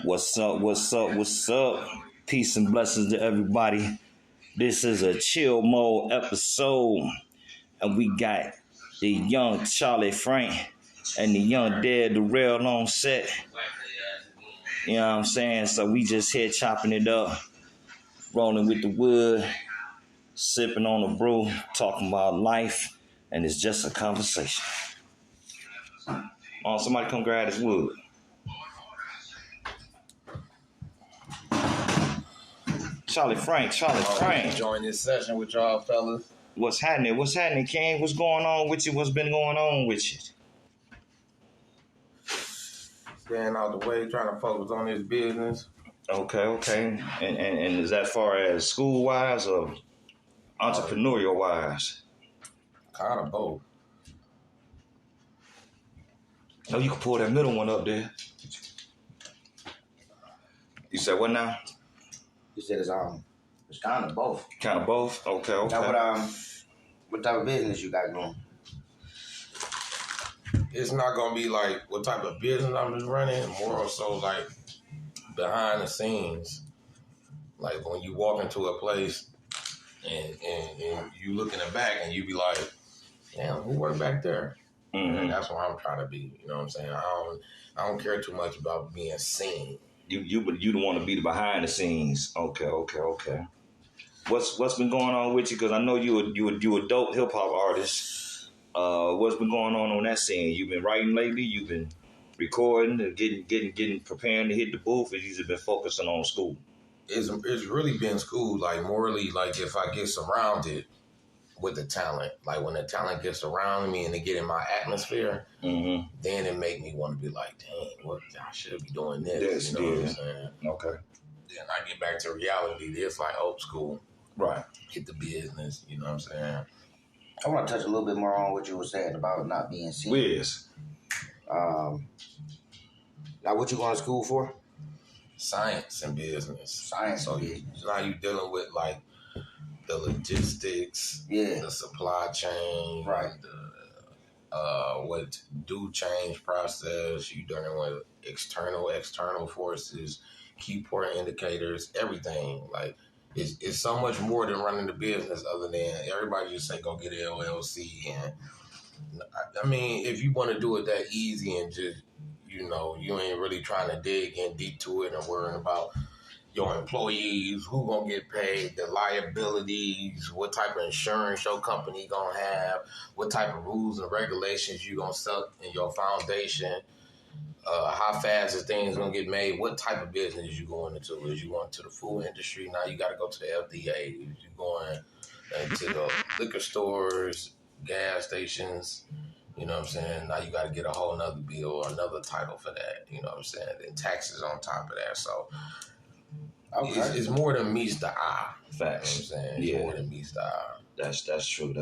What's up? What's up? What's up? Peace and blessings to everybody. This is a chill mode episode, and we got the young Charlie Frank and the young Darrell on set. You know what I'm saying? So we just here chopping it up, rolling with the wood, sipping on a brew, talking about life, and it's just a conversation. Oh, somebody come grab this wood. Charlie Frank. Join this session with y'all fellas. What's happening? What's happening, King? What's going on with you? What's been going on with you? Staying out the way, trying to focus on this business. Okay. And is that far as school-wise or entrepreneurial-wise? Kind of both. Oh, you can pull that middle one up there. You said what now? You said it's kind of both. Kind of both? Okay. Now, what type of business you got going? It's not gonna be like what type of business I'm just running, more so like behind the scenes. Like when you walk into a place and you look in the back and you be like, damn, who worked back there? Mm-hmm. And that's what I'm trying to be. You know what I'm saying? I don't care too much about being seen. You don't want to be the behind the scenes. Okay. What's been going on with you? Because I know you a dope hip hop artist. What's been going on that scene? You've been writing lately. You've been recording and getting preparing to hit the booth. Or you just been focusing on school? It's really been school. Like morally, like if I get surrounded with the talent, like when the talent gets around me and they get in my atmosphere, then it make me want to be like, dang, what I should be doing this. You know what I'm saying? Okay. Then I get back to reality. It's like old school. Right. Hit the business. You know what I'm saying? I want to touch a little bit more on what you were saying about not being seen. Wiz. Now, what you going to school for? Science and business. Science and business. Now you dealing with like the logistics, the supply chain, right? What do change process? You dealing with external forces, key point indicators, everything. Like it's so much more than running the business. Other than everybody just say go get an LLC, and I mean if you want to do it that easy and just you ain't really trying to dig in deep to it and worrying about your employees, who gonna get paid, the liabilities, what type of insurance your company gonna have, what type of rules and regulations you gonna set in your foundation, how fast is things gonna get made, what type of business you going into. Is you going to the food industry, now you gotta go to the FDA. Is you going into the liquor stores, gas stations, you know what I'm saying? Now you gotta get a whole nother bill or another title for that, you know what I'm saying? And taxes on top of that. So it's more than meets the eye. Facts. You know what I'm saying? It's more than meets the eye. That's true.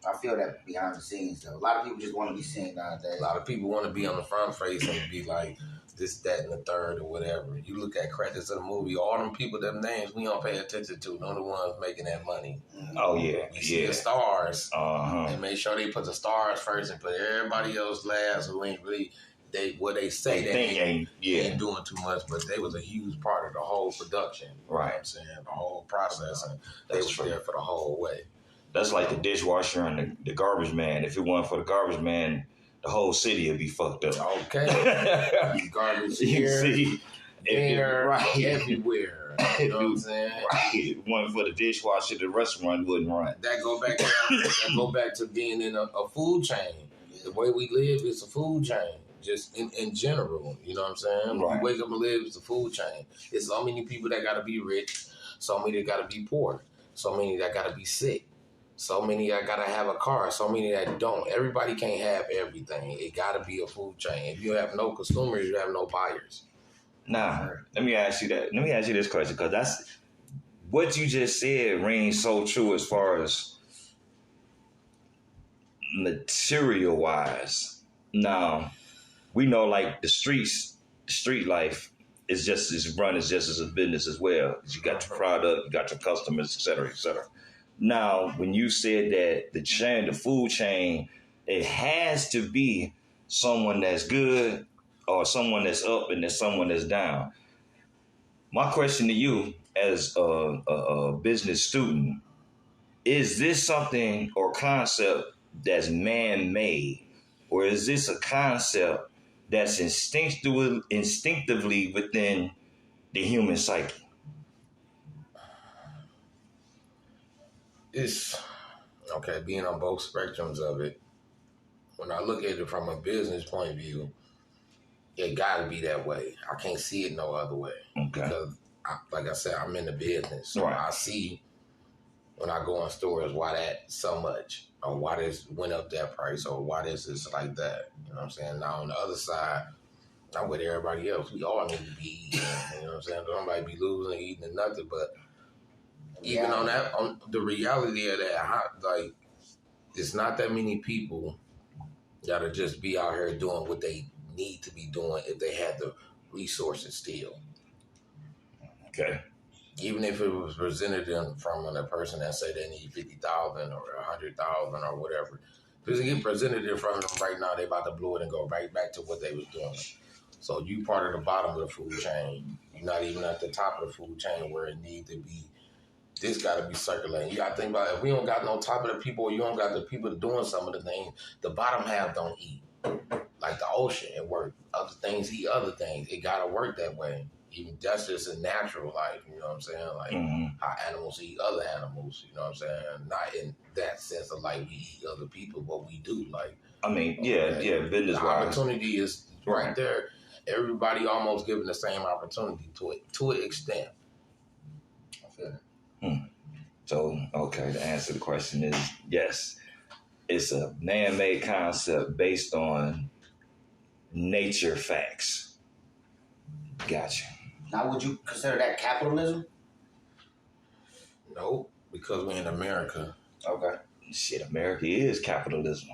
I feel that behind the scenes, though. A lot of people just want to be seen nowadays. A lot of people want to be on the front face and be like this, that, and the third or whatever. You look at credits of the movie, all them people, them names we don't pay attention to. They're the ones making that money. Oh, yeah. We see the stars and make sure they put the stars first and put everybody else last who ain't really... They say they ain't doing too much, but they was a huge part of the whole production. Right. You know what I'm saying? The whole process, and they was there for the whole way. That's like the dishwasher and the garbage man. If it wasn't for the garbage man, the whole city would be fucked up. Okay. Garbage here, there, everywhere. You know what I'm saying? Right. If it wasn't for the dishwasher, the restaurant wouldn't run. That go back to being in a food chain. The way we live is a food chain. Just in general, you know what I'm saying? When you wake up and live, it's a food chain. It's so many people that got to be rich, so many that got to be poor, so many that got to be sick, so many that got to have a car, so many that don't. Everybody can't have everything. It got to be a food chain. If you have no consumers, you have no buyers. Nah, let me ask you that. Let me ask you this question, because that's what you just said rings so true as far as material-wise. Now, we know like the street life is just as run as just as a business as well. You got your product, you got your customers, et cetera, et cetera. Now, when you said that the food chain, it has to be someone that's good or someone that's up and there's someone that's down. My question to you, as a business student, is this something or concept that's man-made, or is this a concept that's instinctively within the human psyche? It's okay, being on both spectrums of it. When I look at it from a business point of view, it got to be that way. I can't see it no other way. Okay. Because, like I said, I'm in the business. So Right. I see when I go in stores why that so much, or why this went up that price, or why this is like that. You know what I'm saying? Now, on the other side, I'm with everybody else. We all need to be eating. You know what I'm saying? Nobody be losing, eating, and nothing. But even on that, on the reality of that, like, it's not that many people that'll just be out here doing what they need to be doing if they had the resources still. Okay. Even if it was presented from a person that say they need 50,000 or 100,000 or whatever, because it get presented in front of them right now, they about to blow it and go right back to what they was doing. So you part of the bottom of the food chain. You're not even at the top of the food chain where it need to be. This got to be circulating. You got to think about it. If we don't got no top of the people, or you don't got the people doing some of the things, the bottom half don't eat. Like the ocean, it work. Other things eat other things. It got to work that way. Even that's just a natural life, you know what I'm saying? Like how animals eat other animals, you know what I'm saying? Not in that sense of like we eat other people, but we do. Like, I mean, business the opportunity is right there. Everybody almost given the same opportunity to an extent. So, okay, the answer to the question is yes. It's a man-made concept based on nature facts. Gotcha. Now, would you consider that capitalism? No, because we're in America. Okay. Shit, America is capitalism.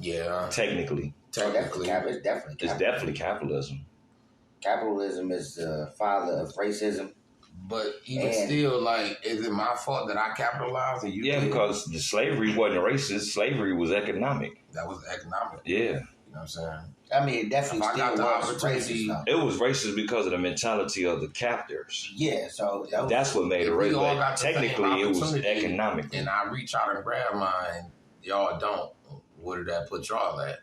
Yeah. Technically. It's definitely capitalism. Capitalism is the father of racism. But even still, like, is it my fault that I capitalized? And you did? Because the slavery wasn't racist. Slavery was economic. That was economic. Yeah. You know what I'm saying? I mean, it definitely still was racist. It was racist because of the mentality of the captors. Yeah, so that's what made it racist. But technically, it was economic. And I reach out and grab mine. Y'all don't. Where did that put y'all at?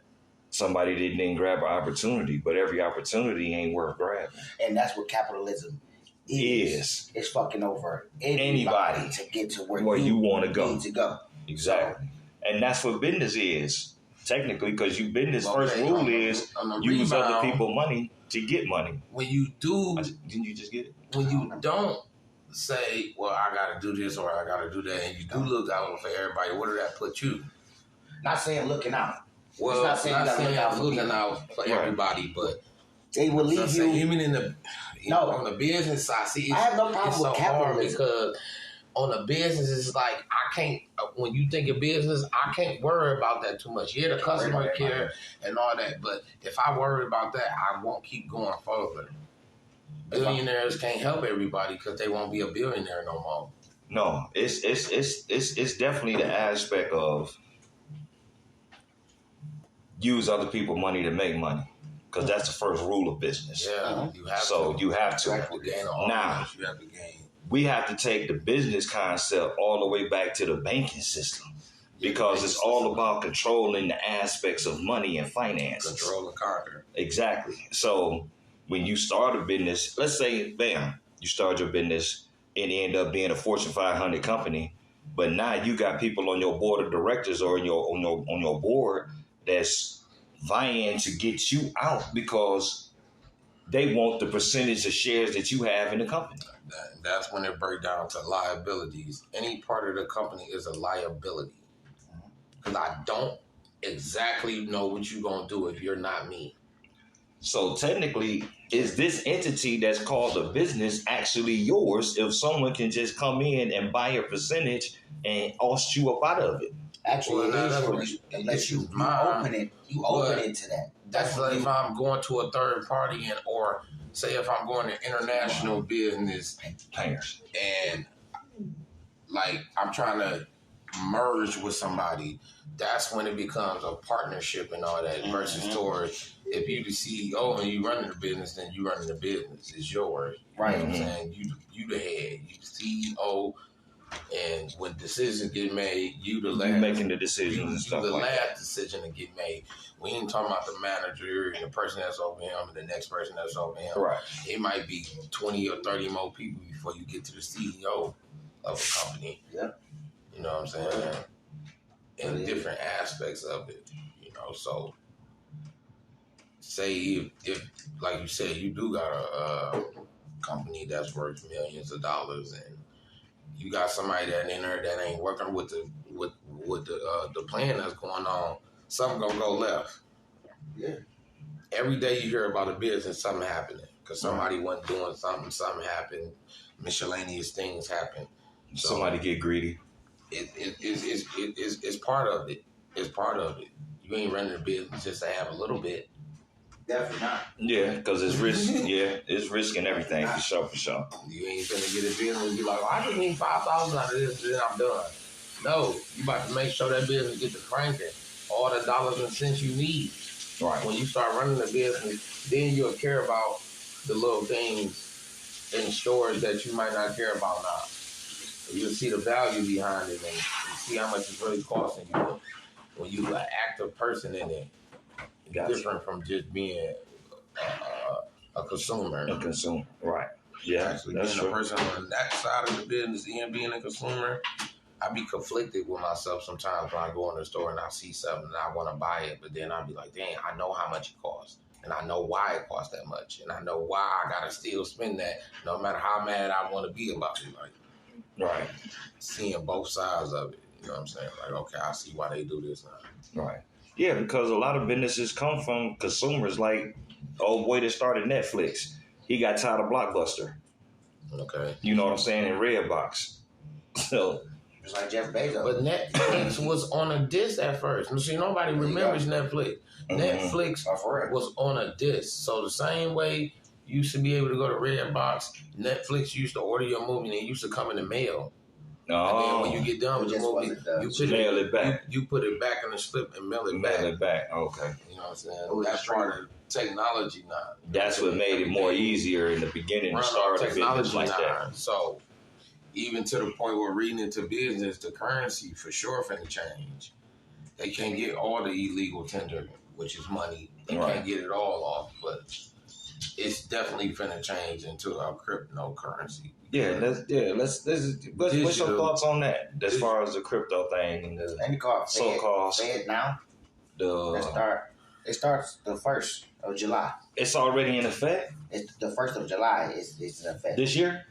Somebody didn't grab an opportunity, but every opportunity ain't worth grabbing. And that's what capitalism is. It's fucking over anybody to get to where you want to go. Need to go. Exactly. And that's what business is. Technically, because business first rule is use other people's money to get money. When you do, didn't you just get it? When you don't say, "Well, I got to do this" or "I got to do that," and you do look out for everybody, where did that put you? Not saying looking out. Well, not saying looking out for everybody, but they will leave you. Even in the on the business side, see, I have no problem with capitalism because on the business, it's like I can't. When you think of business, I can't worry about that too much. Yeah, the customer care and all that, but if I worry about that, I won't keep going further. Billionaires can't help everybody because they won't be a billionaire no more. No, it's definitely the aspect of use other people's money to make money. Because that's the first rule of business. Yeah, you have to. You have to. Now, we have to take the business concept all the way back to the banking system. Because it's all about controlling the aspects of money and finances. Control and conquer. Exactly. So when you start a business, let's say, bam, you start your business and you end up being a Fortune 500 company. But now you got people on your board of directors or on your board that's vying to get you out because they want the percentage of shares that you have in the company. That's when it breaks down to liabilities. Any part of the company is a liability. Because I don't exactly know what you're going to do if you're not me. So technically, is this entity that's called a business actually yours if someone can just come in and buy a percentage and oust you up out of it? Actually, unless you open it to that. That's like if I'm going to a third party or say if I'm going to international business payers and like I'm trying to merge with somebody, that's when it becomes a partnership and all that. Versus towards if you the CEO and you running the business, then you running the business. It's yours. Right. You know what I'm saying? You the head, you the CEO, and when decisions get made, you the last. You making the decisions and stuff the like last that. decision to get made. We ain't talking about the manager and the person that's over him and the next person that's over him. Right. It might be 20 or 30 more people before you get to the CEO of a company. Yeah. You know what I'm saying? And different aspects of it. You know, so say if like you said, you do got a company that's worth millions of dollars and you got somebody that in there that ain't working with the plan that's going on, something gonna go left. Yeah. Every day you hear about a business, something happening because somebody wasn't doing something happened, miscellaneous things happen. So Somebody get greedy. It's part of it. It's part of it. You ain't running a business just to have a little bit. Definitely not. Yeah, because it's risk. Yeah, it's risking everything for sure. You ain't finna get a business and be like, I just need 5,000 out of this, and then I'm done. No, you about to make sure that business get to cranking. All the dollars and cents you need. Right. When you start running the business, then you'll care about the little things in stores that you might not care about now. You'll see the value behind it and see how much it's really costing you. When you an active person in it, Gotcha. different from just being a consumer. A consumer, right. Yeah, Actually that's being true. a person on that side of the business and being a consumer, I be conflicted with myself sometimes when I go in the store and I see something and I want to buy it, but then I'll be like, dang, I know how much it costs. And I know why it costs that much. And I know why I got to still spend that no matter how mad I want to be about it. Like, Right. seeing both sides of it. You know what I'm saying? Like, okay, I see why they do this now. Right. Yeah, because a lot of businesses come from consumers. Like, old boy that started Netflix, he got tired of Blockbuster. Okay. You know what I'm saying? In Redbox. So, Just like Jeff Bezos. But Netflix was on a disc at first. You see, nobody remembers Netflix. Netflix was on a disc. So the same way you used to be able to go to Redbox, Netflix used to order your movie and it used to come in the mail. And then when you get done with your movie, you put it back in the slip and mail it back. Mail it back. Okay. You know what I'm saying? That's part of technology now. That's what made it more easier in the beginning to start a business like that. So even to the point where reading into business, the currency for sure finna change. They can't get all the illegal tender, which is money. They can't get it all off, but it's definitely finna change into a cryptocurrency. Yeah, let's what's your thoughts on that as far as the crypto thing and the so-called Fed now? It starts the 1st of July. It's already in effect? It's the 1st of July is in effect. This year?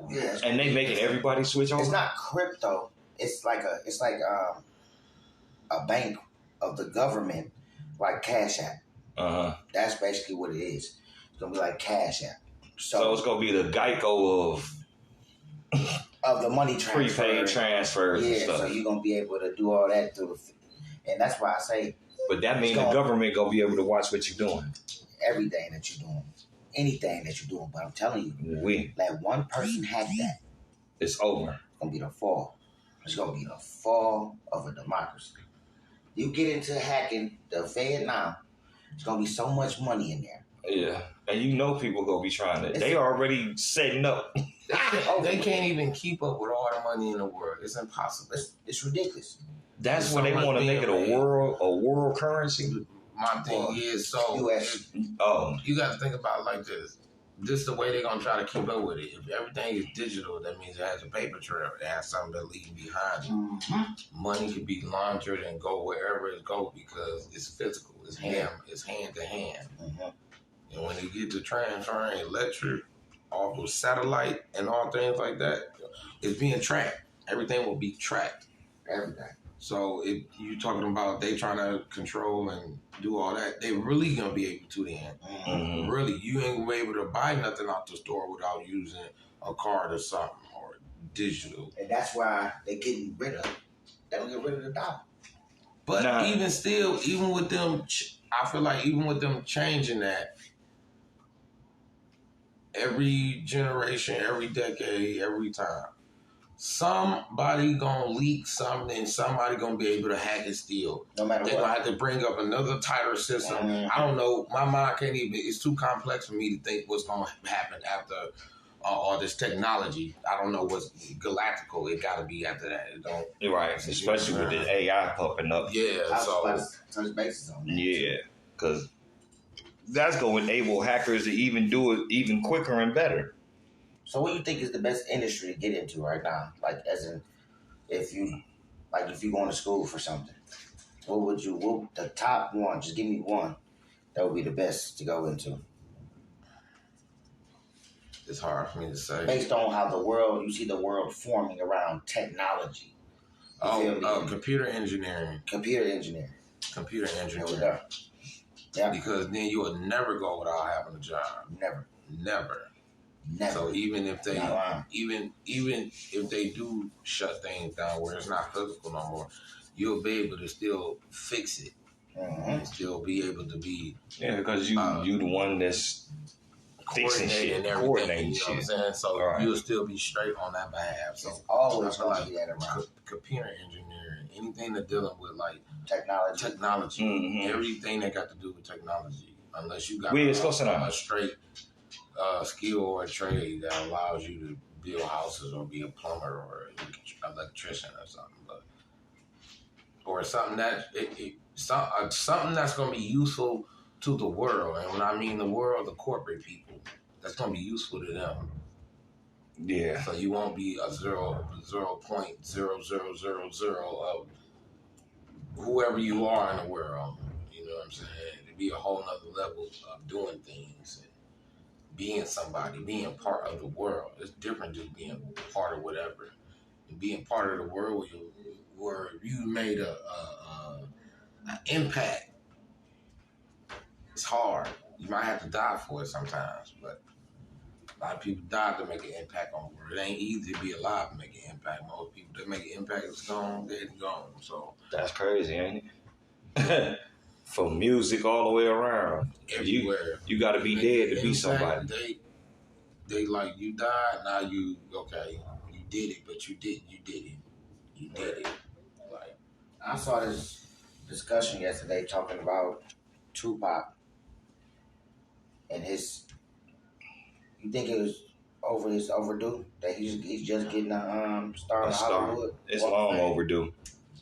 Yeah. And they making everybody switch over? It's not crypto. It's like a bank of the government, like Cash App. That's basically what it is. It's gonna be like Cash App. So it's gonna be the Geico of the money transfer, prepaid transfers and stuff. So you're gonna be able to do all that through and that's why I say. But that means the government gonna be able to watch what you're doing. Everything that you're doing, anything that you're doing. But I'm telling you, like one person hacked that, it's over. It's gonna be the fall. It's gonna be the fall of a democracy. You get into hacking the Fed now, it's gonna be so much money in there. Yeah, and you know people gonna be trying to. They already setting up. They can't even keep up with all the money in the world. It's impossible. It's ridiculous. That's when they want to make it a world currency. My thing is, so US. You got to think about it like this. This is the way they're gonna try to keep up with it. If everything is digital, that means it has a paper trail. It has something that leaves behind it. Mm-hmm. Money can be laundered and go wherever it goes because it's physical. It's hand to hand. Mm-hmm. And when you get to transferring electric off of satellite and all things like that, it's being tracked. Everything will be tracked. Everything. So if you're talking about they trying to control and do all that, they really gonna be able to then. Mm-hmm. Really, you ain't gonna be able to buy nothing out the store without using a card or something or digital. And that's why they're getting rid of it. They don't get rid of the dollar. But even still, even with them, I feel like even with them changing that, every generation, every decade, every time, somebody gonna leak something and somebody gonna be able to hack it still. No matter They're what. gonna have to bring up another tighter system. I don't know. My mind can't even. It's too complex for me to think what's gonna happen after all this technology. I don't know what's galactical. It gotta be after that. It don't. You're right, especially with the AI popping up. Yeah. I was So about to touch bases on that. Yeah, because that's going to enable hackers to even do it even quicker and better. So what do you think is the best industry to get into right now? Like, as in, if you going to school for something, what the top one, just give me one, that would be the best to go into? it's hard for me to say. Based on how you see the world forming around technology. Computer engineering. Computer engineering. Computer There we engineering. go. Yeah. Because then you will never go without having a job. Never. So even if they Not lying. even if they do shut things down where it's not physical no more, you'll be able to still fix it and still be able to be because you the one that's fixing shit, and everything. coordinating You know what I'm shit. saying? So Right. you'll still be straight on that behalf. So It's always I feel going to be that around. computer engineering, anything that's dealing with like Technology. everything that got to do with technology, unless you got a straight skill or a trade that allows you to build houses or be a plumber or an electrician or something, or something that something that's going to be useful to the world. And when I mean the world, the corporate people, that's going to be useful to them. Yeah. So you won't be a 0.0000 of whoever you are in the world. You know what I'm saying? It'd be a whole nother level of doing things and being somebody, being part of the world. It's different than being part of whatever. And being part of the world where you made an impact. It's hard. You might have to die for it sometimes, but a lot of people die to make an impact on the world. It ain't easy to be alive and make an impact. Most people that make an impact is gone, dead and gone. So that's crazy, ain't it? From music all the way around. Everywhere. You got to be dead to be somebody. They like, you died, now you did it, but you did it. Like, I saw this discussion yesterday talking about Tupac and his. You think it was overdue that he's just getting a star in Hollywood? It's long overdue.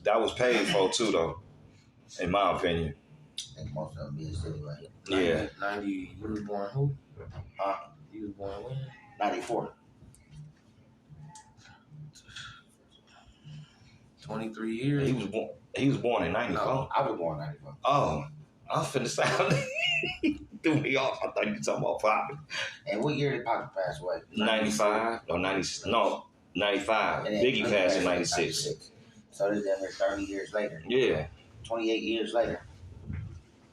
That was paid for too, though, in my opinion. I think most of them is anyway. Yeah. 90, you was born who? You was born when? 94. 23 years. He was born in 94. No, I was born in 94. Oh, I was finna sound threw me off. I thought you were talking about Pop. And what year did Pop pass away? 95 or 90? No, 95. Biggie passed in 96. So this is 30 years later. Yeah. 28 years later,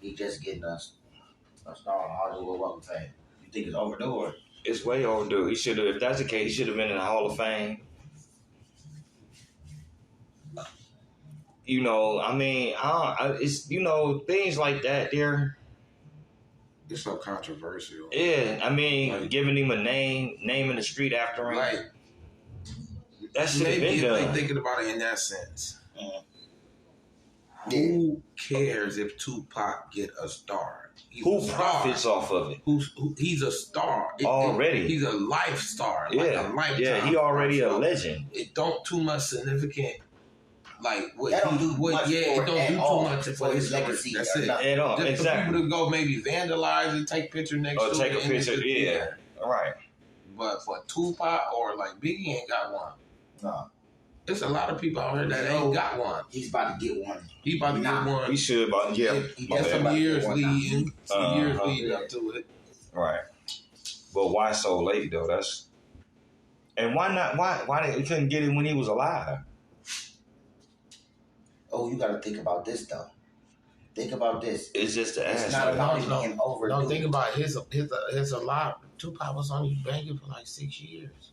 he just getting a star on Hollywood Walk of Fame. You think it's overdue or? It's way overdue. He should have. If that's the case, he should have been in the Hall of Fame. You know, I mean, it's things like that. It's so controversial. Yeah, I mean, giving him a naming the street after him. Like, that should have been done. They thinking about it in that sense. Yeah. Who cares if Tupac get a star? Who profits off of it? He's a star already. He's a life star. Yeah, like a lifetime. Yeah. He already a legend. It don't too much significant. Like what? That don't do much it don't do too much for his legacy. That's it. At all. Just exactly. for people to go maybe vandalize and take picture next to it. Or take a picture. Yeah. All right. But for Tupac or like Biggie ain't got one. No. There's a lot of people out here that ain't got one. He's about to get one. He about to get one. He should, but yeah. There's some years leading. Some years leading up to it. Right. But why so late though? And why not? Why they couldn't get it when he was alive? Oh, you got to think about this though. Think about this. It's just the ass. It's not about it being overdue. No, think about his alive. Tupac was only banging for like 6 years.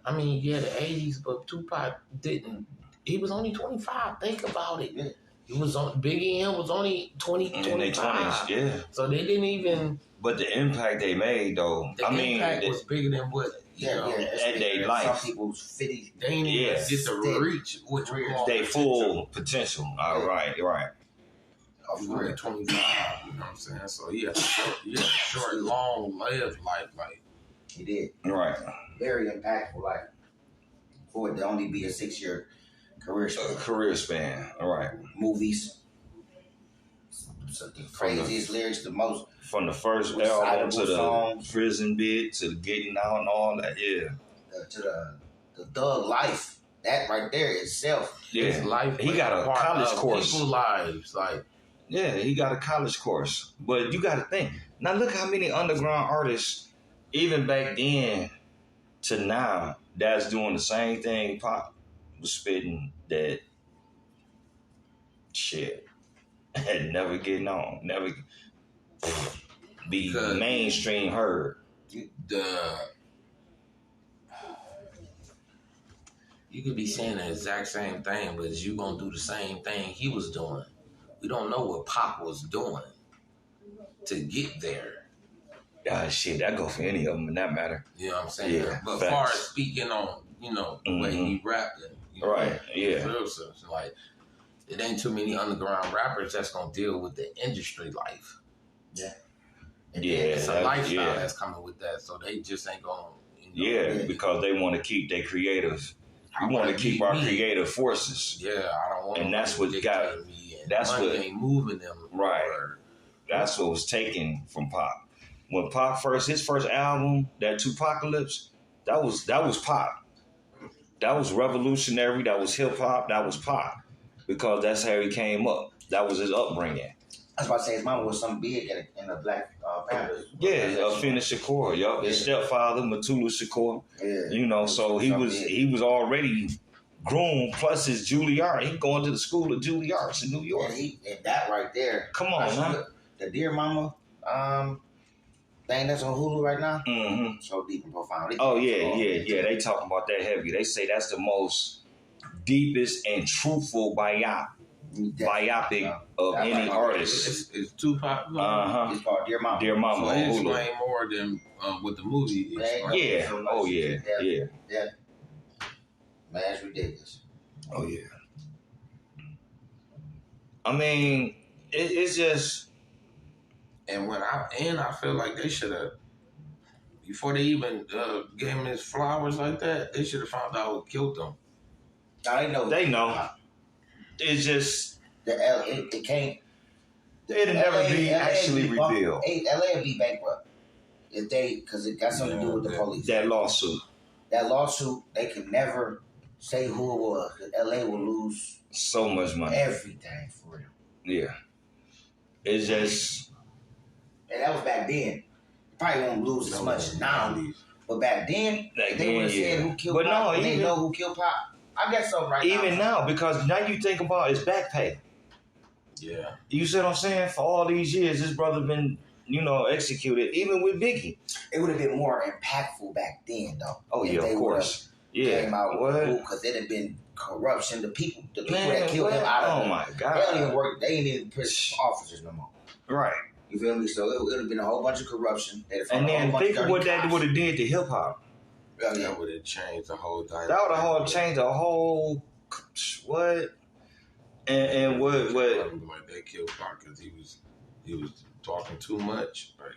I mean, yeah, the 80s, but Tupac didn't. He was only 25. Think about it. Yeah. He was on Biggie and was only 20, in 25. their 20s, yeah. So they didn't even. But the impact they made, though, The impact was bigger than what Yeah, yeah. at their life. Some people's 50. They ain't even get to reach what you call They potential. full potential. All right. You were at 25, you know what I'm saying? So he had a short, long lived life. Like, he did. Right. Very impactful. Like, for it to only be a 6-year career span. Career span. All right. Movies. So the craziest lyrics, the most. From the first Recitable album to the songs. prison bit to the getting out and all that. Yeah. To the thug life. That right there itself. Yeah. his life. He got a part college of course. People's lives. Like, Yeah, he got a college course. But you got to think. Now look how many underground artists, even back then to now, that's doing the same thing Pop was spitting that shit. And never getting on. Never be Because mainstream heard. You could be saying the exact same thing, but you gonna do the same thing he was doing. We don't know what Pop was doing to get there. Shit, that go for any of them in that matter. You know what I'm saying? Yeah, But facts. far as speaking on, the way he rapped, Right, yeah. real stuff, like, it ain't too many underground rappers that's gonna deal with the industry life. Yeah. Yeah, It's a lifestyle yeah. that's coming with that, so they just ain't gonna. Yeah, because they want to keep their creative. We want to keep our creative forces. Yeah, I don't want. And that's what got. Me, and That's money what ain't moving them. Right. Or, That's what was taken from Pop. When Pop his first album, that Tupacalypse, that was Pop. That was revolutionary. That was hip hop. That was Pop, because that's how he came up. That was his upbringing. I was about to say his mama was something big in the Black Panthers. Yeah, Finish Shakur. Yup, his stepfather, Matula Shakur. Yeah. So he was already groomed. Plus his Juilliard. He going to the school of Juilliard in New York. And that right there. Come on, man. The Dear Mama thing that's on Hulu right now. Mm-hmm. So deep and profound. Oh yeah. They talking about that heavy. They say that's the most deepest and truthful biopic of any artist. It's Tupac. It's called Dear Mama. Dear Mama. So it explain more than what the movie explains. Yeah. Oh yeah. Yeah. Yeah. Man, it's ridiculous. Oh yeah. I mean, it's just. And I feel like they should have, before they even gave him his flowers like that, they should have found out who killed him. They know. They know. It's just it can't. It'll never be LA actually revealed. LA will be bankrupt if because it got something to do with the police. That lawsuit. That lawsuit, they can never say who it was. LA will lose So much money. everything for real. Yeah. It's just. And that was back then. Probably won't lose as much now. But back then, they would have said who killed Pop. They know who killed Pop. I guess so right now. Even now, because now you think about it's back pay. Yeah. You see what I'm saying? For all these years, this brother been, executed, even with Biggie. It would have been more impactful back then, though. Oh, yeah, of course. Yeah. Came out because it had been corruption. The people that killed him out of my God. They don't even work. They ain't even put officers no more. Right. You feel me? So it would have been a whole bunch of corruption. And then think of what that would have did to hip hop. That would have changed the whole dynamic. That would have changed the whole what? And what? Like they killed Pac because he was talking too much. Like,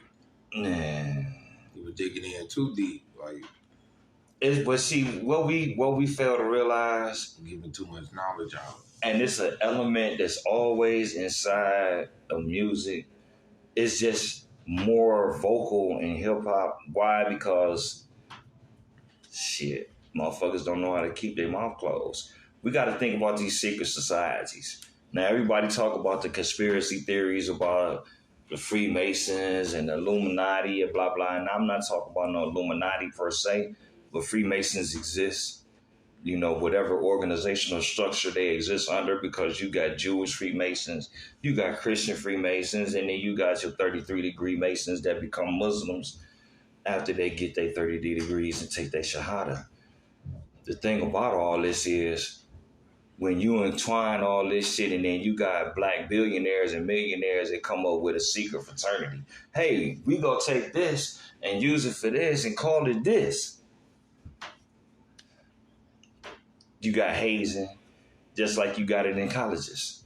nah. He was digging in too deep. Like, but see what we fail to realize, giving too much knowledge out. And it's an element that's always inside of music. It's just more vocal in hip hop. Why? Because shit, motherfuckers don't know how to keep their mouth closed. We got to think about these secret societies. Now, everybody talk about the conspiracy theories about the Freemasons and the Illuminati and blah, blah. And I'm not talking about no Illuminati per se, but Freemasons exist. Whatever organizational structure they exist under, because you got Jewish Freemasons, you got Christian Freemasons, and then you got your 33-degree Masons that become Muslims after they get their 30 degrees and take their Shahada. The thing about all this is when you entwine all this shit and then you got black billionaires and millionaires that come up with a secret fraternity. Hey, we gonna take this and use it for this and call it this. you got hazing, just like you got it in colleges.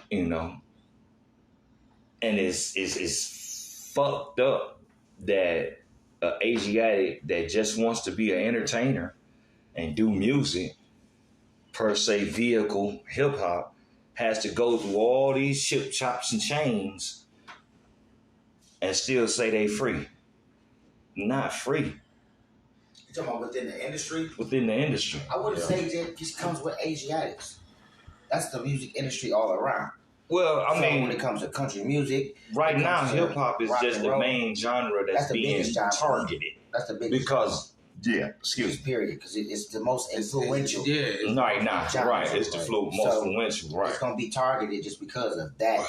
You know, and it's fucked up that an Asiatic that just wants to be an entertainer and do music per se vehicle hip hop has to go through all these chip chops and chains and still say they free. Not free. You talking about within the industry? Within the industry. I wouldn't say that just comes with Asiatics. That's the music industry all around. Well, I So mean, when it comes to country music, right now hip hop is rock just and the roll, main genre that's the being biggest genre. targeted. That's the biggest. Because excuse me. Period, because it's the most influential. Yeah, Right now, genre. right. It's the most influential, right. It's gonna be targeted just because of that.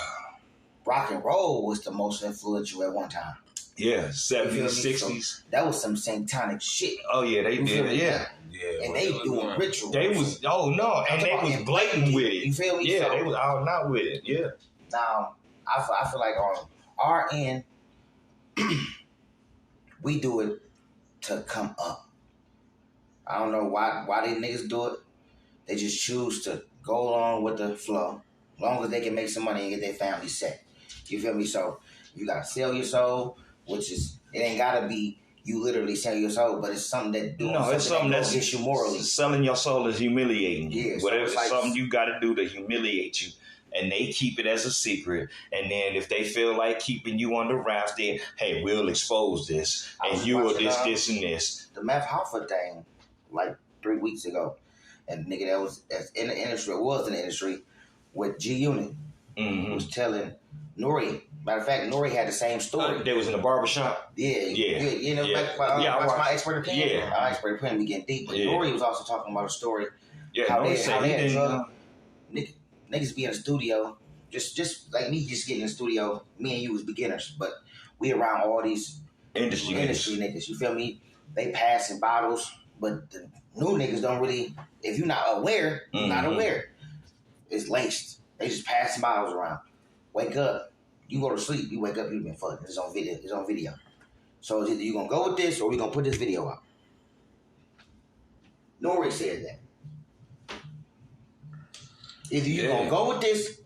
Rock and roll was the most influential at one time. Yeah, 70s, 60s. So that was some satanic shit. Oh yeah, they did. Yeah. Yeah, And they doing rituals. They was and they was blatant with it. You feel me? Yeah, So, they was out not with it. Yeah. now I feel like on our end, we do it to come up. I don't know why they niggas do it. They just choose to go along with the flow, as long as they can make some money and get their family set. You feel me? So you gotta sell your soul, which is it ain't gotta be you literally sell your soul, but it's something that doing It's something that's gets you morally. Selling your soul is humiliating you. Yeah, so Whatever it's like, something you got to do to humiliate you, and they keep it as a secret. And then if they feel like keeping you under wraps, then hey, we'll expose this, and you are this, and this. The Meth Hoffa thing, like 3 weeks ago, and nigga that was in the industry with G Unit was telling Nori. Matter of fact, Nori had the same story. They was in the barbershop. Yeah. You know, yeah. That's my expert opinion. Yeah. My expert opinion be getting deep. But Nori was also talking about a story. Yeah, how Nori they said he had didn't. Niggas be in the studio, just like me, just getting in the studio. Me and you was beginners, but we around all these Industry niggas. You feel me? They passing bottles, but the new niggas don't really. If you're not aware, you're not aware. It's laced. They just passing bottles around. Wake up. You go to sleep. You wake up. You've been fucked. It's on video. It's on video. So it's either you gonna go with this or we gonna put this video out. Nori said that. Either you gonna go with this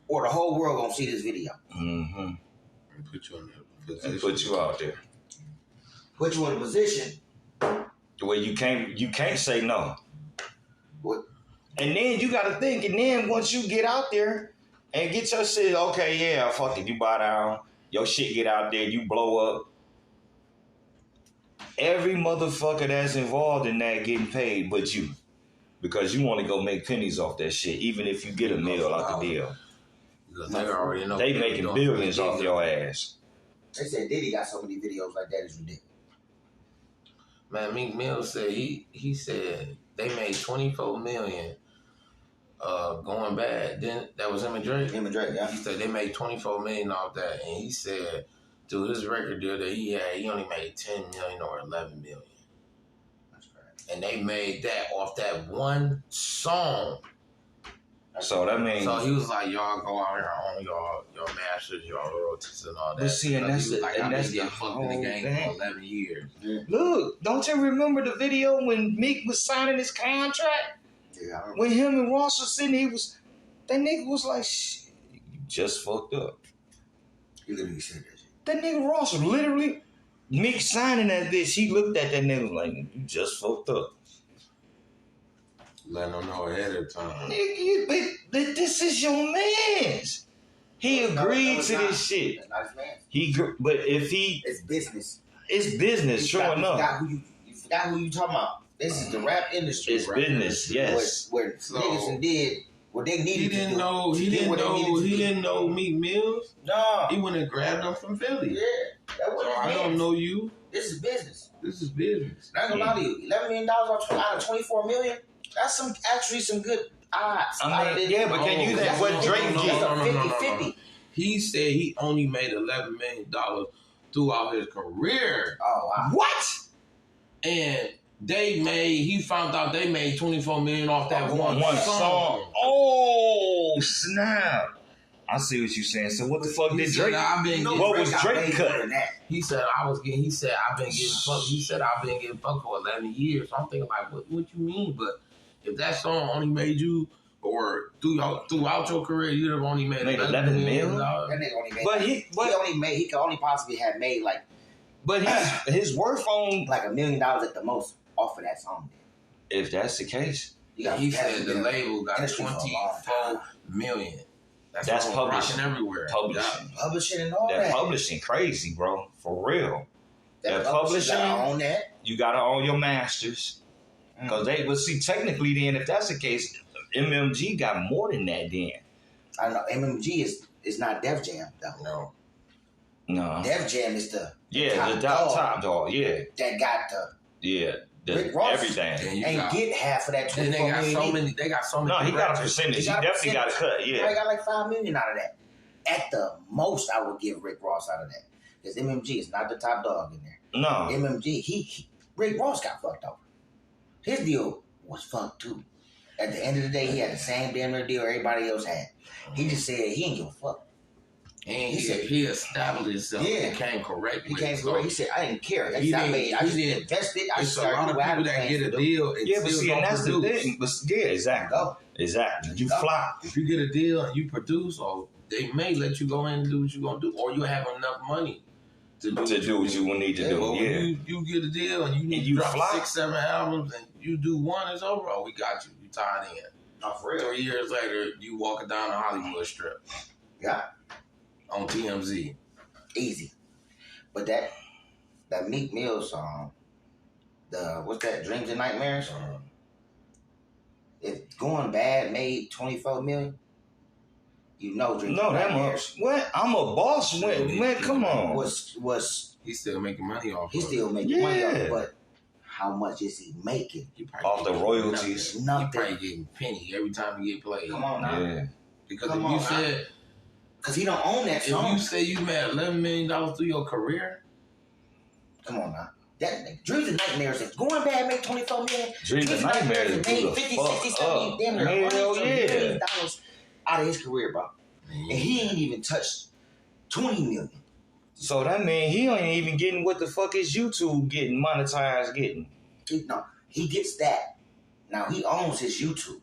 or the whole world gonna see this video. Mm-hmm. And put you in that position. And put you out there. Put you in a position where you can't say no. What? And then you got to think. And then once you get out there and get your shit, okay, yeah, fuck it, you buy down, your shit get out there, you blow up. Every motherfucker that's involved in that getting paid, but you, because you want to go make pennies off that shit, even if you get a meal out the deal. Because they already know they making billions off your ass. They said Diddy got so many videos like that. It's ridiculous. Man, Meek Mill said he said they made $24 million going bad. Then that was him and Drake. Yeah. He said they made $24 million off that, and he said through his record deal that he had, he only made $10 million or $11 million. That's correct. And they made that off that one song. So that means. So he was like, y'all go out here on your masters, your royalties and all that. But see, and that's the fucked in the game for 11 years. Yeah. Look, don't you remember the video when Meek was signing his contract? Yeah. When him and Ross was sitting, that nigga was like, shit, you just fucked up. He literally said that shit. That nigga Ross was literally, Meek signing that bitch, he looked at that nigga like, you just fucked up. Letting them know ahead of time. Nigga, this is your man's. He agreed to this shit. That's not his man. But if he... It's business. It's business, sure enough. You forgot who you talking about. This is the rap industry. It's business, yes. Where niggas did what they needed to do. He didn't know Meek Mills. No. He went and grabbed them from Philly. Yeah. That was I don't know you. This is business. This is business. Not gonna lie to you. $11 million out of $24 million. That's some good odds. I mean, yeah, but can you think what Drake get? 50-50. He said he only made $11 million throughout his career. Oh wow. What? And he found out they made $24 million off that one song. Oh, snap. I see what you're saying. So what the fuck He did said, Drake? I've been getting, What was got Drake way cut? more than that. he said I've been getting fucked. He said I've been getting fucked for 11 years. So I'm thinking like, what you mean? But if that song only made you, or throughout your career, you'd have only made Made 11 $11 million. That nigga only made. But he could only possibly have made like his worth on. $1 million at the most off of that song. If that's the case, He said the label got industry for a long 24 million. That's all publishing. rocking everywhere. Publishing. Publishing and all That that. publishing crazy, bro. For real. That publishing. publishing. You gotta own that. You gotta own your masters. Cause they will see technically then if that's the case, MMG got more than that then. I know MMG is not Def Jam though. No. Def Jam is the Yeah, top dog, yeah. that got the Rick Ross. Everything. and get half of that And 24 million. they got so many. No, he got a percentage. He definitely got a cut, I yeah. got like $5 million out of that. At the most, I would give Rick Ross out of that because MMG is not the top dog in there. No. MMG, Rick Ross got fucked over. His deal was fucked too. At the end of the day, he had the same damn near deal everybody else had. He just said he ain't give a fuck. And He said- he established himself. Yeah. He came correct. He with came it. through. He said, I didn't care. I He just didn't- invested. I There's a started lot of doing people that get a deal and Yeah, but still see, and don't that's the produce. thing. But yeah, exactly. Go. Exactly. You Go. flop. If you get a deal and you produce, or they may let you go in and do what you're gonna do, or you have enough money to do what you will need to do. But when Yeah. you get a deal and you need you to drop flop. 6-7 albums and you do one, it's over. Oh, we got you. You tied in. No, for real. 3 years later, you walking down the Hollywood Strip Yeah, on TMZ. easy. But that Meek Mill song, what's that? Dreams and Nightmares. If Going Bad made 24 million, you know Dreams No, and that Nightmares much. What? I'm a boss. When? Come on. was He's still making money off. he of still making money off Yeah. it, but how much is he making? He probably Off the getting royalties. nothing. He probably getting penny every time he get played. Come on now, Yeah. Because Come if on you now. said because he don't own that if song. you say you made $11 million through your career, Come on now. That Dreams and Nightmares, if Going Bad made 24 million, Dreams and Nightmares made blew the 50, fuck 60, 70, up. damn near Hell $100 yeah. million out of his career, bro. And he ain't even touched 20 million. So that means he ain't even getting what the fuck is YouTube getting monetized getting. He gets that. Now he owns his YouTube.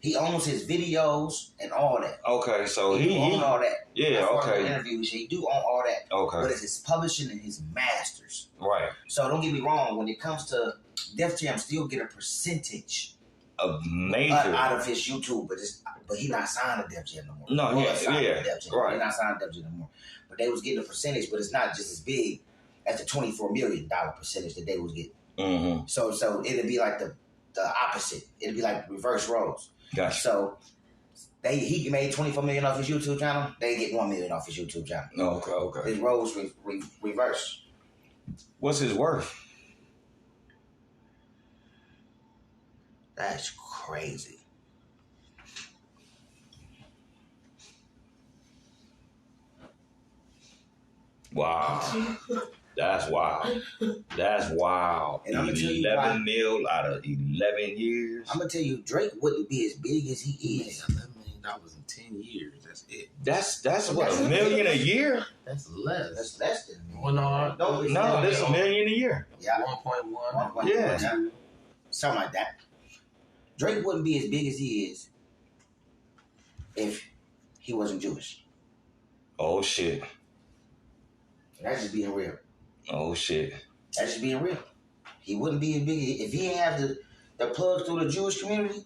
He owns his videos and all that. Okay, so He he owns all that. yeah, As far as the okay. interviews, he do own all that. But Okay. it's his publishing and his masters. Right. So don't get me wrong. When it comes to Def Jam, still get a percentage A major. out of his YouTube, but he not signed to Def Jam no more. No, He was yeah, signed to yeah, Def Jam. right. He not signed to Def Jam no more. But they was getting a percentage, but it's not just as big as the $24 million percentage that they was getting. Mm-hmm. So it'd be like the opposite. It'd be like reverse roles. Gotcha. So he made 24 million off his YouTube channel. They get 1 million off his YouTube channel. Okay. His roles reverse. What's his worth? That's crazy. Wow. That's wild. That's wild. And I'm gonna tell you why. 11 mil out of 11 years. I'm gonna tell you, Drake wouldn't be as big as he is. $11 million in 10 years. That's it. That's what, $1 million a year? That's less. That's less than me. Well, no, it's No, less that's than- $1 million a year. Yeah, 1.1. Yeah. something like that. Drake wouldn't be as big as he is if he wasn't Jewish. Oh shit. That's just being real. Oh shit. That's just being real. He wouldn't be as big if he didn't have the plug through the Jewish community.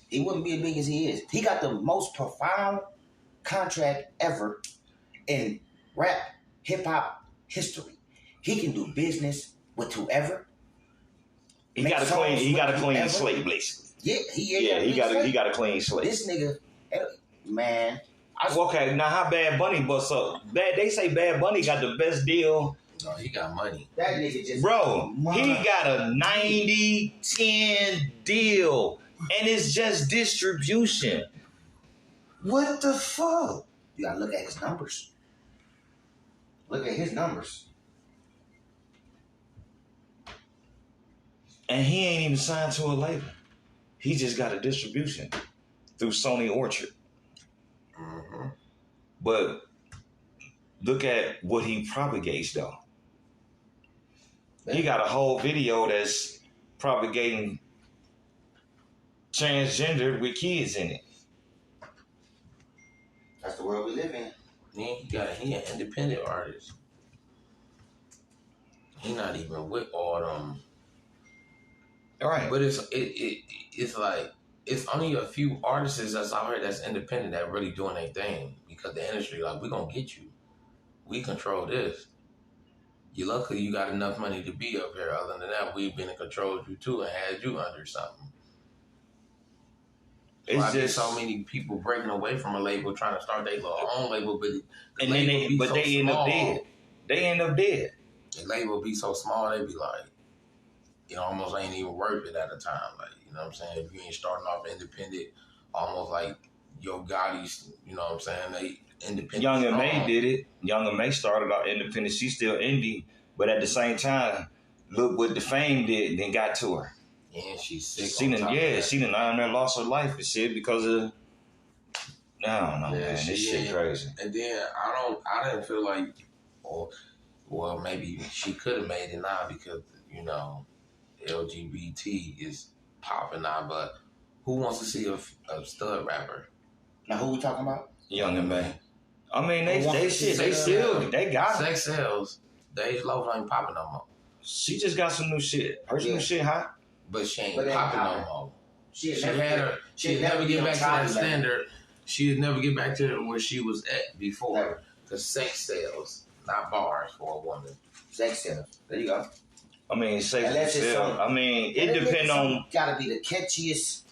He wouldn't be as big as he is. He got the most profound contract ever in rap, hip hop history. He can do business with whoever. He Make got a songs clean. He with got a clean whoever. slate, basically. Yeah, He got a clean slate. This nigga, man. Okay, now how Bad Bunny busts up? They say Bad Bunny got the best deal. No, he got money. That nigga just Bro, he got a 90-10 deal. And it's just distribution. What the fuck? You gotta look at his numbers. Look at his numbers. And he ain't even signed to a label. He just got a distribution through Sony Orchard. Mm-hmm. But look at what he propagates, though. He got a whole video that's propagating transgender with kids in it. That's the world we live in. He an independent artist. He not even with all them. All right. But it's like it's only a few artists that's out here that's independent that really doing their thing because the industry like we gonna get you. We control this. You luckily you got enough money to be up here. Other than that, we've been in control of you too and had you under something. It's just so many people breaking away from a label trying to start their little own label, but they end up dead. They end up dead. The label be so small, they be like, it almost ain't even worth it at a time. Like, you know what I'm saying? If you ain't starting off independent, almost like Yo Gotti's, you know what I'm saying? They independent. Young and May did it. Young and May started out independent. She's still indie, but at the same time, look what the Fame did and then got to her. And she's sick. She done lost her life and shit because of. I don't know, man. This shit crazy. And then I didn't feel like, well, maybe she could have made it now because you know, LGBT is popping now. But who wants to see a stud rapper? Now, who we talking about? Young and May. I mean, they got it. Sex sells. Dej Loaf ain't popping no more. She just got some new shit. Her new shit hot. But she ain't popping no more. She'd never get back to that standard. She'd never get back to where she was at before. Because sex sells, not bars for a woman. Sex sells. There you go. I mean, sex sells. I mean, it depends on. Gotta be the catchiest.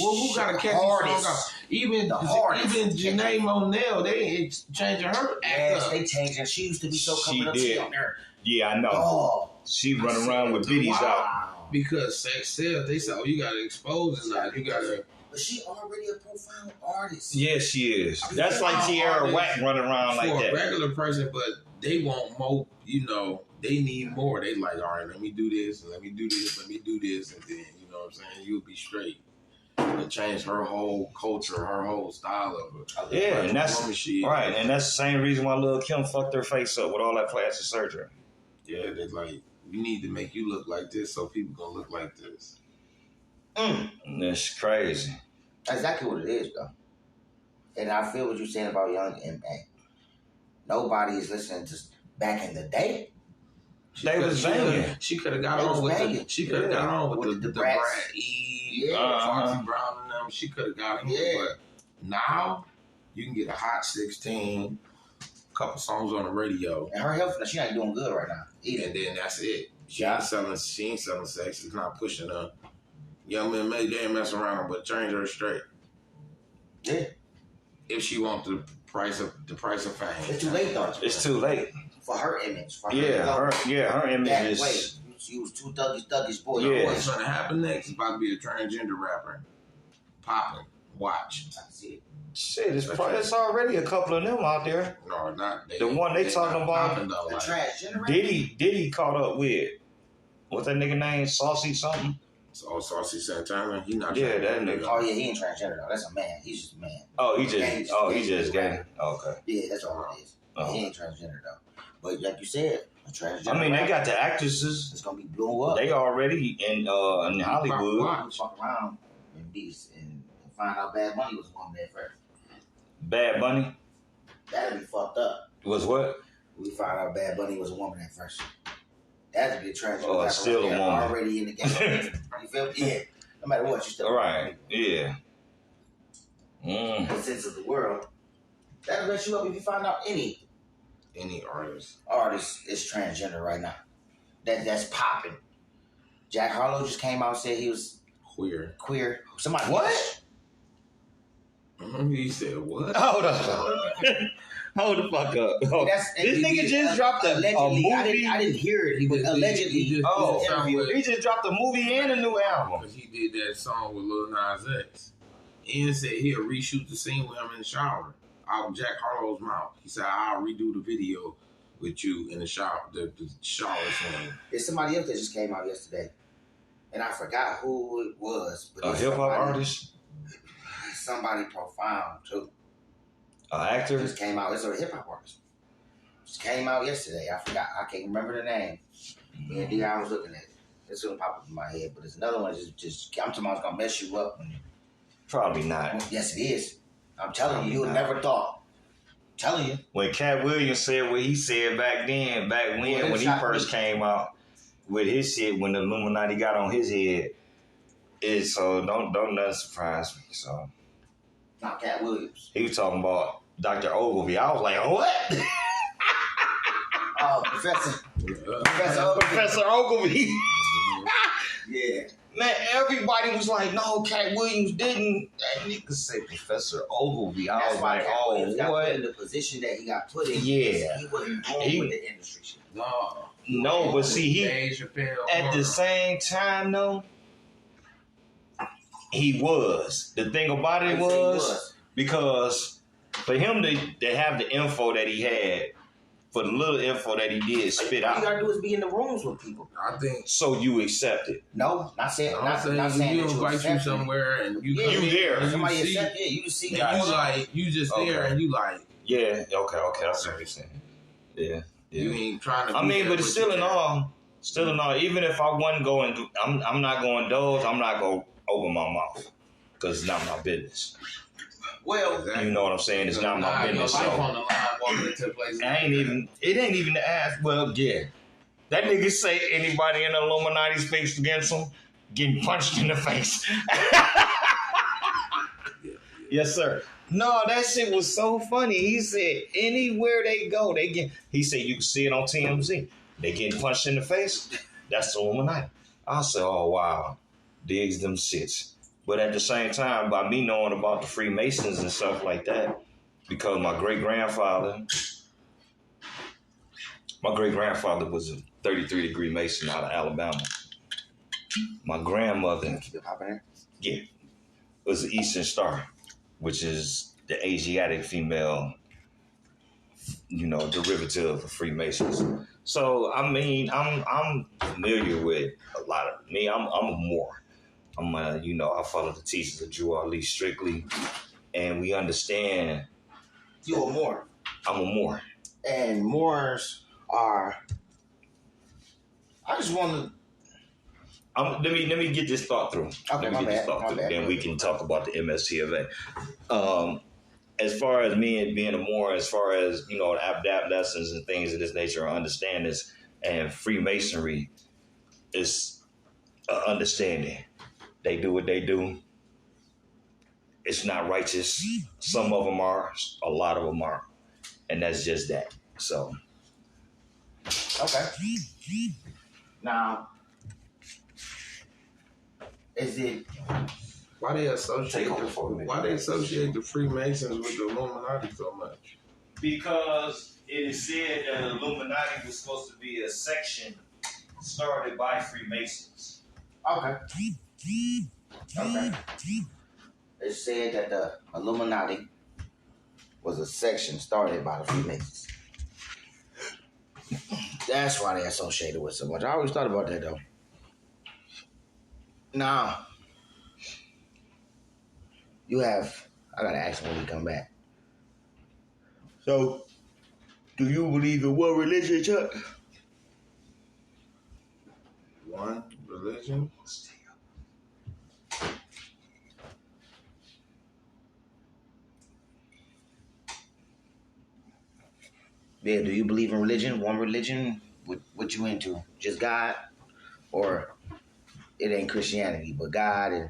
Well, who got a catchy song out? Even Janae Monell, they ain't changing her act up. They changing. She used to be so coming up on there. Yeah, I know. Oh, she run around with biddies out. Because sex sells. They say, oh, you got to expose it now. You got to. But she already a profound artist. Yes, she is. That's like Tierra Whack running around like that. For a regular person, but they want more, you know, they need more. They like, all right, let me do this, and let me do this, let me do this, and then, you know what I'm saying, you'll be straight. It changed her whole culture, her whole style of it. Yeah, and that's right, and that's the same reason why Lil' Kim fucked her face up with all that plastic surgery. Yeah, they're like, we need to make you look like this so people gonna look like this. That's crazy. That's exactly what it is, though. And I feel what you're saying about Young and May. Nobody is listening to back in the day. They was banging. She could have got on with the Brad E, Foxy Brown and them. She could have got him. Yeah. But now you can get a hot 16, a couple songs on the radio. And her health, she ain't doing good right now either. And then that's it. She ain't selling sex. She's not pushing her. Young men they ain't messing around, but change her straight. Yeah. If she wants the price of fame. It's too late though. It's too late. For her image. For her image is. Wait, she was too thuggish boy. Yeah. What's gonna happen next is about to be a transgender rapper. Popping. Watch. I see it. Shit, it's already a couple of them out there. No, not the one they talking about. The transgender. Diddy caught up with what's that nigga name? Saucy something. Oh, Saucy Santana. He not. Yeah, that nigga. Oh yeah, he ain't transgender though. That's a man. He's just a man. Oh, he just gay. Okay. Yeah, that's all it is. He ain't transgender though. But like you said, a transgender. I mean, they got the actresses. It's gonna be blown up. They already in Hollywood. Fuck around and find out Bad Bunny was one there first. Bad Bunny? That'd be fucked up. Was what? We find out Bad Bunny was a woman at first. That'd be a transgender. Oh, still a woman. Already in the game. You feel me? Yeah. No matter what, you still right. Yeah. The sense of the world. That'll mess you up if you find out any artist is transgender right now. That's popping. Jack Harlow just came out and said he was queer. Somebody what? He said what? Hold the fuck up. This nigga just dropped a movie. I didn't hear it. He allegedly. He just dropped a movie and a new album. Because he did that song with Lil Nas X. Ian said he'll reshoot the scene with him in the shower. Out of Jack Harlow's mouth. He said, I'll redo the video with you in the shower, the shower scene. There's somebody else that just came out yesterday. And I forgot who it was. But a hip-hop artist? Somebody profound, too. Actor? Just came out. It's a hip hop artist. Just came out yesterday. I forgot. I can't remember the name. Me and Dion was looking at it. It's gonna pop up in my head, but there's another one. Just I'm talking about it's gonna mess you up. Probably not. Yes, it is. I'm telling you, you would never thought. I'm telling you. When Cat Williams said what he said back when he first came out with his shit, when the Illuminati got on his head, so don't nothing surprise me. So Not Cat Williams. he was talking about Dr. Ogilvy. I was like, what? Oh, Professor Ogilvy. Yeah. Man, everybody was like, no, Cat Williams didn't. That nigga said Professor Ogilvy. I was like, Cat Williams got what? put in the position that he got put in. Yeah. He wasn't going with the industry shit. No, but see, he at the same time, though, he was. The thing about it was because for him to have the info that he had, for the little info that he did spit out. All you gotta do is be in the rooms with people. I think so. You accept it? No, not saying. Not saying you that invite you somewhere and you there. Somebody see, accept it. You just see. You just there and you like. Yeah. Okay. I see what you're saying. Yeah. You ain't trying to. I mean, but it's still in all. Even if I wasn't going, I'm not going those. I'm not going to open my mouth because it's not my business. Well, exactly. You know what I'm saying? It's not my business. So it ain't even to ask. Well, yeah. That nigga say anybody in the Illuminati speaks against him, getting punched in the face. Yes, sir. No, that shit was so funny. He said anywhere they go, they get. He said you can see it on TMZ. They getting punched in the face. That's the Illuminati. I said, oh wow, digs them shits. But at the same time, by me knowing about the Freemasons and stuff like that, because my great grandfather was a 33-degree Mason out of Alabama. My grandmother, yeah, was an Eastern Star, which is the Asiatic female, derivative of Freemasons. So I mean, I'm familiar with a lot of me. I'm a Moor. I follow the teachings of Drew Ali strictly, and we understand. You're a Moor. I'm a Moor. And Moors are. I just want to. Let me get this thought through. Okay, my bad. Then we can talk about the MSTFA. As far as me being a Moor, as far as adapt lessons and things of this nature, I understand this, and Freemasonry is understanding. They do what they do. It's not righteous. Some of them are. A lot of them are. And that's just that. So. Okay. Now, is it... Why they associate the Freemasons with the Illuminati so much? Because it is said that the Illuminati was supposed to be a section started by Freemasons. Okay. It said that the Illuminati was a section started by the Freemasons. That's why they associated with so much. I always thought about that though. Now, I gotta ask him when we come back. So, do you believe in one religion, Chuck? One religion? Yeah, do you believe in religion? One religion? What you into? Just God? Or it ain't Christianity, but God and...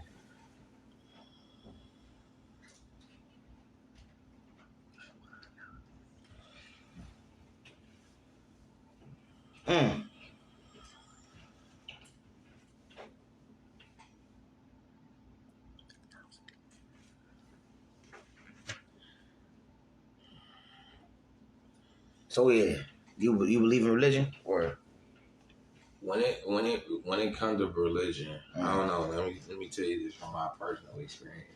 So yeah, you believe in religion or when it comes to religion, I don't know. Let me tell you this from my personal experience.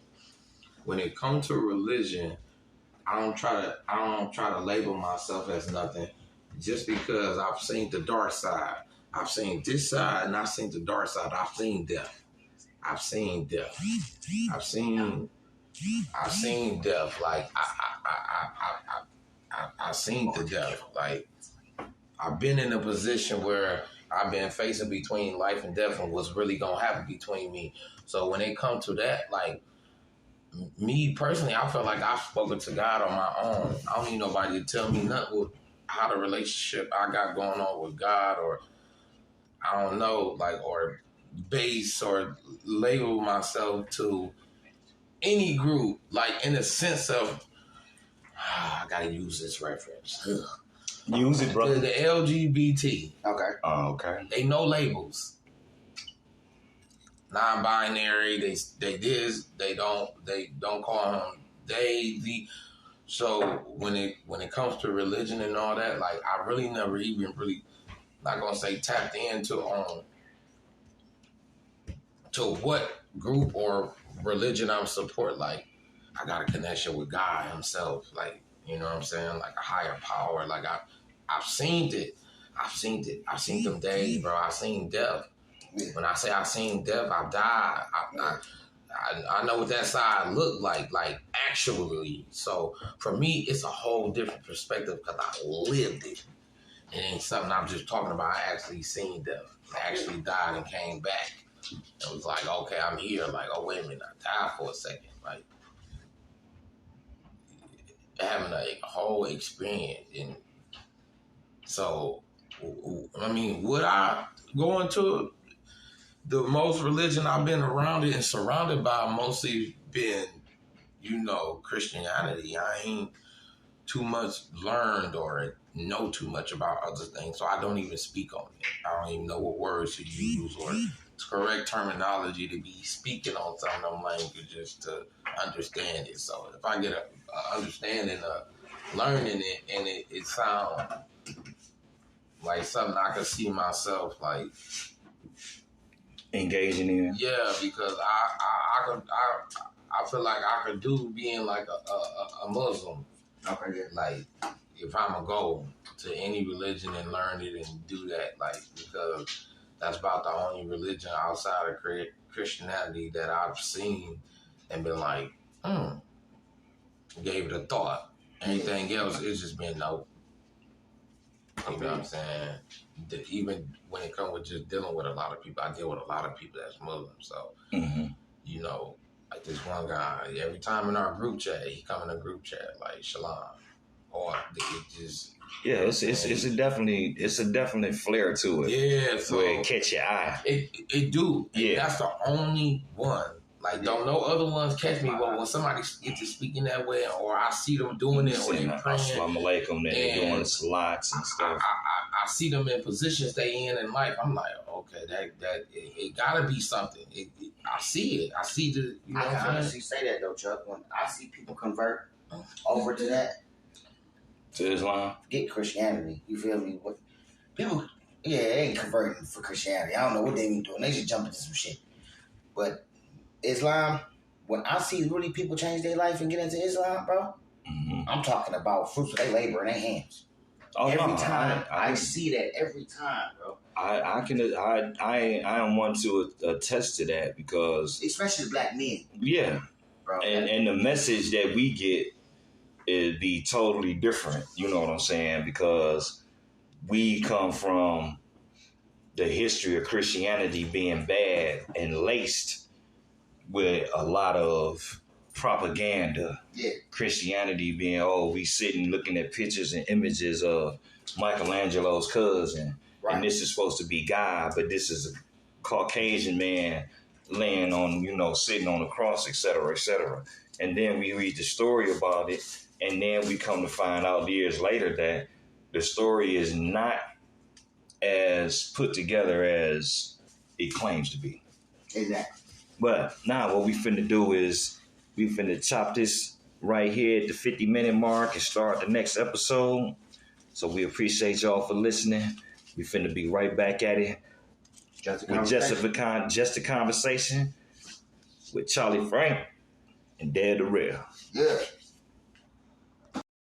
When it comes to religion, I don't try to label myself as nothing just because I've seen the dark side. I've seen this side and I've seen the dark side. I've seen death. I've seen I've seen death. Like I seen the death. Like I've been in a position where I've been facing between life and death and what's really gonna happen between me. So when it comes to that, like me personally, I feel like I've spoken to God on my own. I don't need nobody to tell me nothing with how the relationship I got going on with God, or I don't know, like, or base or label myself to any group, like in the sense of, I gotta use this reference. Use it, brother. The LGBT. Okay. Oh, okay. They know labels. Non-binary. They this. They don't call them they the. So when it comes to religion and all that, like I really never even really, not gonna say tapped into to what group or religion I'm support. Like I got a connection with God Himself. Like you know what I'm saying, like a higher power. Like I've seen it. I've seen it. I've seen them days, bro. I've seen death. When I say I've seen death, I've died. I know what that side looked like actually. So for me, it's a whole different perspective because I lived it. It ain't something I'm just talking about. I actually seen death. I actually died and came back. It was like, okay, I'm here. Like, oh, wait a minute, I died for a second. Like, having a whole experience. And so, I mean, would I go into the most religion I've been around it and surrounded by mostly been, Christianity. I ain't too much learned or know too much about other things, so I don't even speak on it. I don't even know what words to use or correct terminology to be speaking on some of them languages to understand it. So if I get a understanding of learning it and it sounds like something I could see myself like engaging in. Yeah, because I feel like I could do being like a Muslim. Okay, yeah. Like if I'm gonna go to any religion and learn it and do that, like because that's about the only religion outside of Christianity that I've seen and been like, gave it a thought. Anything else, it's just been no. You know what I'm saying? Even when it comes with just dealing with a lot of people, I deal with a lot of people that's Muslim. So, like this one guy, every time in our group chat, he come in a group chat like Shalom, or it just it's a definite flair to it. Yeah, so where it catch your eye. It do. Yeah, that's the only one. Like, don't no other ones catch me, but when somebody gets to speaking that way, or I see them doing it, or they praying, Assalamu alaikum, and they're doing the salats and stuff. I see them in positions they in life. I'm like, okay, that it gotta be something. I see it. I see the. You know I can honestly say that though, Chuck. When I see people convert over to that, to Islam, get Christianity. You feel me? What people? Yeah, they ain't converting for Christianity. I don't know what they be doing. They just jump into some shit, but. Islam, when I see really people change their life and get into Islam, bro, I'm talking about fruits of their labor in their hands. Every time I see that, every time, bro. I am one to attest to that because especially black men. Yeah, bro. And the message that we get is be totally different. You know what I'm saying? Because we come from the history of Christianity being bad and laced with a lot of propaganda. Yeah. Christianity being, we sitting looking at pictures and images of Michelangelo's cousin. Right. And this is supposed to be God, but this is a Caucasian man laying on, sitting on the cross, et cetera, et cetera. And then we read the story about it, and then we come to find out years later that the story is not as put together as it claims to be. Exactly. But now what we finna do is we finna chop this right here at the 50-minute mark and start the next episode. So we appreciate y'all for listening. We finna be right back at it with just a conversation with Charlie Frank and Darrell. Yeah.